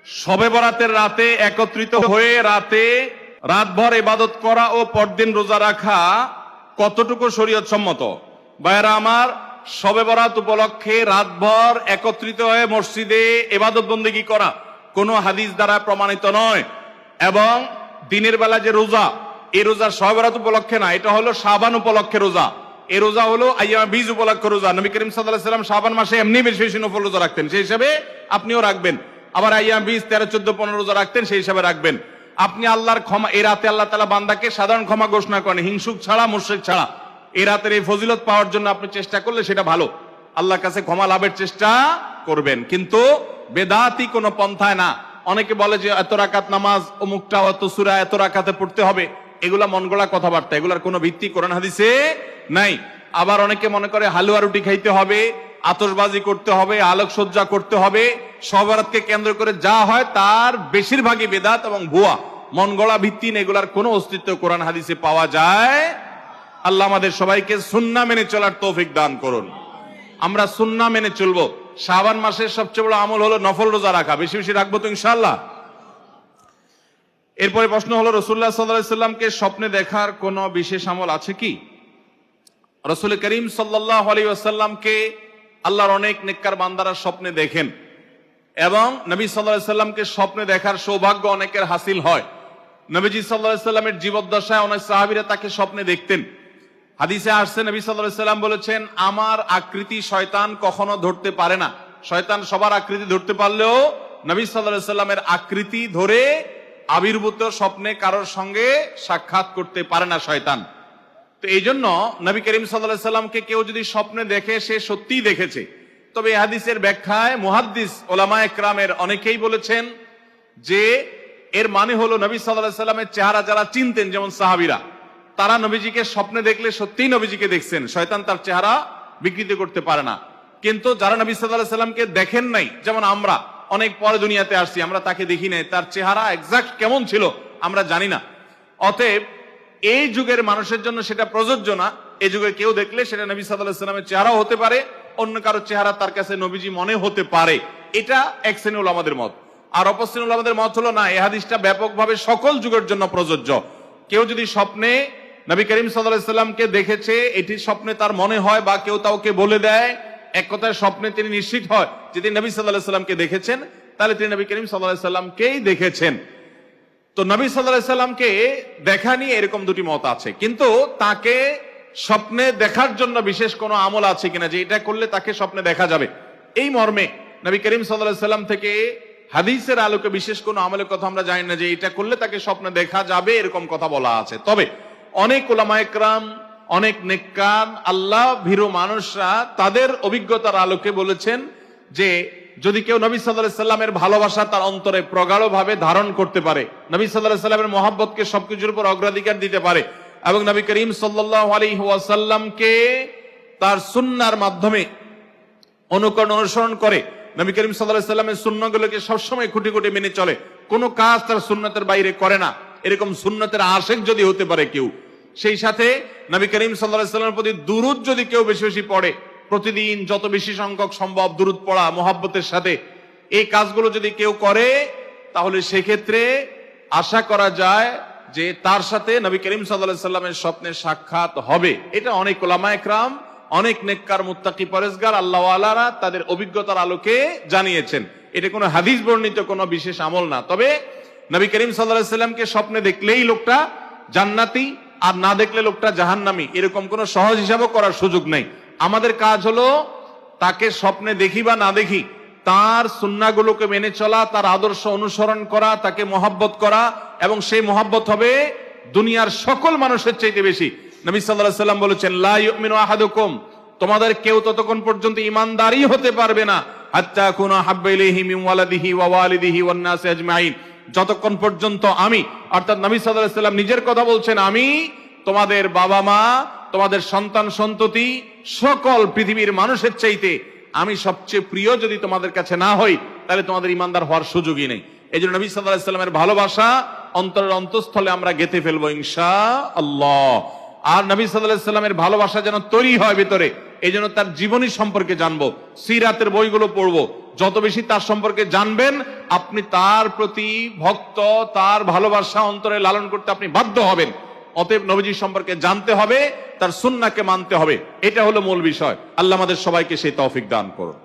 শবে বরাতের রাতে একত্রিত হয়ে রাতভর ইবাদত করা ও পরদিন রোজা রাখা কতটুকু শরীয়ত সম্মত? ভাইয়েরা আমার, শবে বরাত উপলক্ষে রাতভর একত্রিত হয়ে মসজিদে ইবাদত বন্দেগী করা কোনো হাদিস দ্বারা প্রমাণিত নয়। এবং দিনের বেলা যে রোজা, এই রোজা শবে বরাত উপলক্ষে না, এটা হলো শাবান উপলক্ষে রোজা। এই রোজা হলো আইয়ামে বীজ উপলক্ষে রোজা। নবী করিম সাল্লাল্লাহু আলাইহি ওয়াসাল্লাম শাবান মাসে এমনি বেশি বেশি নফল রোজা রাখতেন, সেই হিসাবে আপনিও রাখবেন। আবার আইয়ামে বীজ 13, 14, 15 রোজা রাখতেন, সেই হিসাবে রাখবেন। আপনি আল্লাহর ক্ষমা, এই রাতে আল্লাহ তাআলা বান্দাকে সাধারণ ক্ষমা ঘোষণা করেন, হিংসুক ছাড়া, মুশরিক ছাড়া। এই রাতের এই ফজিলত পাওয়ার জন্য আপনি চেষ্টা করলে সেটা ভালো, আল্লাহর কাছে ক্ষমা লাভের চেষ্টা করবেন, কিন্তু বেদাতি কোনো পন্থায় না। অনেকে বলে যে এত রাকাত নামাজ, অমুকটা অত সূরা এত রাকাতে পড়তে হবে, এগুলা মন গড়া কথাবার্তা, এগুলার কোনো ভিত্তি কোরআন হাদিসে নাই। আবার অনেকে মনে করে হালুয়া রুটি খাইতে হবে, আতশবাজি করতে হবে, আলোকসজ্জা করতে হবে। শবে বরাতকে কেন্দ্র করে যা হয় তার বেশিরভাগই বেদাত এবং ভুয়া, মন গড়া ভিত্তিহীন, এগুলার কোনো অস্তিত্ব কোরআন হাদিসে পাওয়া যায়। আল্লাহ আমাদের সবাইকে সুন্নাহ মেনে চলার তৌফিক দান করুন। আমরা সুন্নাহ মেনে চলবো। শাবান মাসের সবচেয়ে বড় আমল হলো নফল রোজা রাখা, বেশি বেশি রাখবো তো ইনশাআল্লাহ। এরপরে প্রশ্ন হলো, রাসূলুল্লাহ সাল্লাল্লাহু আলাইহি ওয়াসাল্লামকে স্বপ্নে দেখার কোনো বিশেষ আমল আছে কি? রাসূল করিম সাল্লাল্লাহু আলাইহি ওয়াসাল্লামকে আল্লাহর অনেক নেককার বান্দারা স্বপ্নে দেখেন, এবং নবী সাল্লাল্লাহু আলাইহি ওয়াসাল্লামকে স্বপ্নে দেখার সৌভাগ্য অনেকের হাসিল হয়। নবীজি সাল্লাল্লাহু আলাইহি ওয়াসাল্লামের জীবদ্দশায় অনেক সাহাবীরা তাকে স্বপ্নে দেখতেন। হাদিসে আসছে, নবী সাল্লাল্লাহু আলাইহি ওয়াসাল্লাম বলেছেন, আমার আকৃতি শয়তান কখনো ধরতে পারে না। শয়তান সবার আকৃতি ধরতে পারলেও নবী সাল্লাল্লাহু আলাইহি ওয়াসাল্লামের আকৃতি ধরে আবির্ভূত স্বপ্নে কারোর সঙ্গে সাক্ষাৎ করতে পারে না শয়তান। তো এই জন্য নবী করিম সাল্লাল্লাহু আলাইহি ওয়াসাল্লামকে কেউ যদি স্বপ্নে দেখে, সে সত্যিই দেখেছে। তবে এই হাদিসের ব্যাখ্যায় মুহাদ্দিস ওলামায়ে কেরামের অনেকেই বলেছেন যে এর মানে হলো নবী সাল্লাল্লাহু আলাইহি ওয়াসাল্লামের চেহারা যারা চিনতেন, যেমন সাহাবীরা, তারা নবীজিকে স্বপ্নে দেখলে সত্যিই নবীজিকে দেখছেন, শয়তান তার চেহারা বিকৃত করতে পারে না। কিন্তু যারা নবী সাল্লাল্লাহু আলাইহি ওয়াসাল্লামকে দেখেন নাই, যেমন আমরা অনেক পরে দুনিয়াতে আসছি, আমরা তাকে দেখি নাই, তার চেহারা এক্সাক্ট কেমন ছিল আমরা জানি না। অতএব এই যুগের মানুষের জন্য সেটা প্রযোজ্য না। এই যুগে কেউ দেখলে সেটা নবী সাল্লাল্লাহু আলাইহি ওয়াসাল্লামের চেহারাও হতে পারে, অন্য কারো চেহারা তার কাছে নবীজি মনে হতে পারে। এটা এক শ্রেণী উলামাদের মত। আর অপর শ্রেণী উলামাদের মত হলো না, এই হাদিসটা ব্যাপকভাবে সকল যুগের জন্য প্রযোজ্য। কেউ যদি স্বপ্নে নবী করিম সাল্লাল্লাহু আলাইহি ওয়াসাল্লামকে দেখেছে, এটি স্বপ্নে তার মনে হয়, বা কেউ তাকে বলে দেয়, এক কথায় স্বপ্নে তিনি নিশ্চিত হয় যে তিনি নবী সাল্লাল্লাহু আলাইহি ওয়াসাল্লামকে দেখেছেন, তাহলে তিনি নবী করিম সাল্লাল্লাহু আলাইহি ওয়াসাল্লামকেই দেখেছেন। তো নবী সাল্লাল্লাহু আলাইহি ওয়াসাল্লামকে দেখা নিয়ে এরকম দুটি মত আছে, কিন্তু তাকে স্বপ্নে দেখার জন্য বিশেষ কোনো আমল আছে কিনা, যে এটা করলে তাকে স্বপ্নে দেখা যাবে, এই মর্মে নবী করিম সাল্লাল্লাহু আলাইহি ওয়াসাল্লাম থেকে হাদিসের আলোকে বিশেষ কোনো আমলের কথা আমরা জানি না যে এটা করলে তাকে স্বপ্নে দেখা যাবে, এরকম কথা বলা আছে। তবে অনেক উলামায়ে কেরাম, অনেক নেককার আল্লাহ ভীরু মানুষরা তাদের অভিজ্ঞতার আলোকে বলেছেন যে যদি কেউ নবী সাল্লাল্লাহু আলাইহি ওয়াসাল্লামের ভালোবাসা তার অন্তরে প্রগাঢ়ভাবে ধারণ করতে পারে, নবী সাল্লাল্লাহু আলাইহি ওয়াসাল্লামের মহব্বতকে সবকিছুর উপর অগ্রাধিকার দিতে পারে, এবং নবী করিম সাল্লাল্লাহু আলাইহি ওয়াসাল্লামকে তার সুন্নাহর মাধ্যমে অনুকরণ অনুসরণ করে, নবী করিম সাল্লাল্লাহু আলাইহি ওয়াসাল্লামের সুন্নাহগুলোকে সবসময় খুঁটি খুঁটি মেনে চলে, কোনো কাজ তার সুন্নাতের বাইরে করে না, এরকম সুন্নাতের আশিক যদি হতে পারে কেউ, সেই সাথে নবী করিম সাল্লাল্লাহু আলাইহি ওয়াসাল্লামের প্রতি দুরূদ যদি কেউ বেশি বেশি পড়ে, প্রতিদিন যত বেশি সংখ্যক সম্ভব দুরূদ পড়া মুহাব্বতের সাথে, এই কাজগুলো যদি কেউ করে, তাহলে সেক্ষেত্রে আশা করা যায় যে তার সাথে নবী করিম সাল্লাল্লাহু আলাইহি ওয়াসাল্লামের স্বপ্নের সাক্ষাৎ হবে। এটা অনেক উলামায়ে কেরাম, অনেক নেককার মুত্তাকি পরেজগার আল্লাহওয়ালারা তাদের অভিজ্ঞতার আলোকে জানিয়েছেন। এটা কোনো হাদিস বর্ণিত কোনো বিশেষ আমল না। তবে নবী করিম সাল্লাল্লাহু আলাইহি ওয়াসাল্লামকে স্বপ্নে দেখলেই লোকটা জান্নাতি, আর না দেখলে লোকটা জাহান্নামী, এরকম কোনো সহজ হিসাবও করার সুযোগ নেই। আমাদের কাজ হলো তাকে স্বপ্নে দেখি বা না দেখি, তার সুন্নাহগুলোকে মেনে চলা, তার আদর্শ অনুসরণ করা, তাকে মহব্বত করা, এবং সেই মহব্বত হবে দুনিয়ার সকল মানুষের চাইতে বেশি। নবী সাল্লাল্লাহু আলাইহি ওয়াসাল্লাম বলেছেন, লা ইউমিনু আহাদুকুম, তোমাদের কেউ ততক্ষণ পর্যন্ত ঈমানদারই হতে পারবে না, হাত্তা কুনা হাব্বা ইলাইহি মিন ওয়ালাদিহি ওয়া ওয়ালিদিহি ওয়ান নাস আজমাইন, যতক্ষণ পর্যন্ত আমি, অর্থাৎ নবী সাল্লাল্লাহু আলাইহি ওয়াসাল্লাম নিজের কথা বলছেন, আমি তোমাদের বাবা মা, তোমাদের সন্তান সন্ততি, সকল পৃথিবীর মানুষের চাইতে আমি সবচেয়ে প্রিয় যদি তোমাদের কাছে না হই, তাহলে তোমাদের ঈমানদার হওয়ার সুযোগই নেই। এই জন্য নবী সাল্লাল্লাহু আলাইহি ওয়াসাল্লামের ভালোবাসা অন্তরের অন্তঃস্থলে আমরা গেঁথে ফেলবো ইনশাআল্লাহ। আর নবী সাল্লাল্লাহু আলাইহি ওয়াসাল্লামের ভালোবাসা যেন তৈরি হয় ভিতরে, এই জন্য তার জীবনী সম্পর্কে জানবো, সিরাতের বইগুলো পড়বো। যত বেশি তার সম্পর্কে জানবেন আপনি তার প্রতি ভক্ত, তার ভালোবাসা অন্তরে লালন করতে আপনি বাধ্য হবেন। অতএব নবীজি সম্পর্কে জানতে হবে, তার সুন্নাহকে মানতে হবে। এটা হলো মূল বিষয়। আল্লাহ আমাদের সবাইকে সেই তৌফিক দান করুন।